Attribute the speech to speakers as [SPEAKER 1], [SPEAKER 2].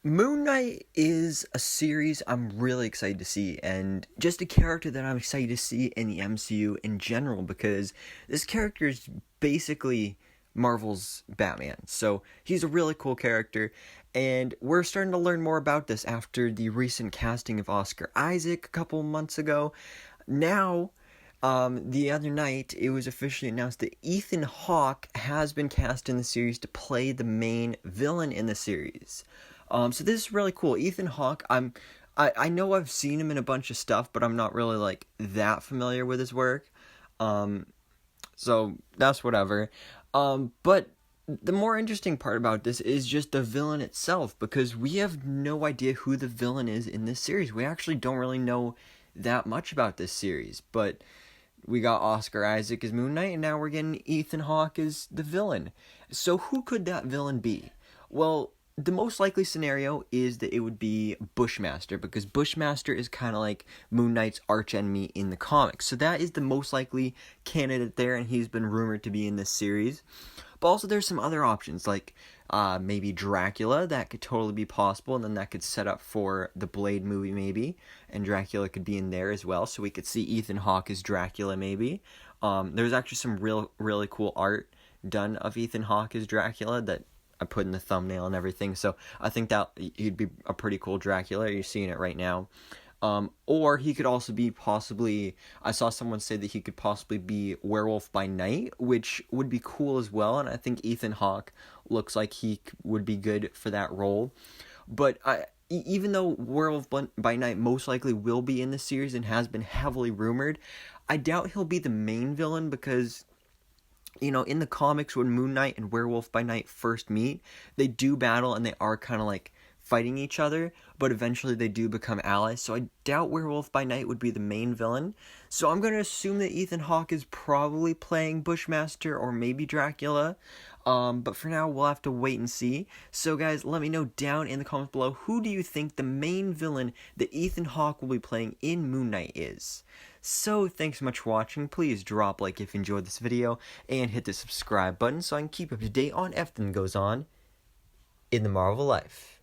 [SPEAKER 1] Moon Knight is a series I'm really excited to see, and just a character that I'm excited to see in the MCU in general, because this character is basically Marvel's Batman. So he's a really cool character, and we're starting to learn more about this after the recent casting of Oscar Isaac a couple months ago. Now, the other night, it was officially announced that Ethan Hawke has been cast in the series to play the main villain in the series. So this is really cool. Ethan Hawke, I know I've seen him in a bunch of stuff, but I'm not really like that familiar with his work. So that's whatever. But the more interesting part about this is just the villain itself, because we have no idea who the villain is in this series. We actually don't really know that much about this series, but we got Oscar Isaac as Moon Knight, and now we're getting Ethan Hawke as the villain. So who could that villain be? Well, the most likely scenario is that it would be Bushmaster, because Bushmaster is kind of like Moon Knight's archenemy in the comics. So that is the most likely candidate there, and he's been rumored to be in this series. But also there's some other options, like maybe Dracula. That could totally be possible, and then that could set up for the Blade movie maybe, and Dracula could be in there as well, so we could see Ethan Hawke as Dracula maybe. There's actually some really cool art done of Ethan Hawke as Dracula that I put in the thumbnail and everything, so I think that he'd be a pretty cool Dracula. You're seeing it right now. Or he could also be possibly, I saw someone say that he could possibly be Werewolf by Night, which would be cool as well, and I think Ethan Hawke looks like he would be good for that role. But even though Werewolf by Night most likely will be in the series and has been heavily rumored, I doubt he'll be the main villain, because in the comics, when Moon Knight and Werewolf by Night first meet, they do battle and they are kind of like fighting each other, but eventually they do become allies. So I doubt Werewolf by Night would be the main villain. So I'm going to assume that Ethan Hawke is probably playing Bushmaster or maybe Dracula. But for now, we'll have to wait and see. So guys, let me know down in the comments below, who do you think the main villain that Ethan Hawke will be playing in Moon Knight is? So thanks so much for watching. Please drop a like if you enjoyed this video, and hit the subscribe button so I can keep up to date on everything that goes on in the Marvel life.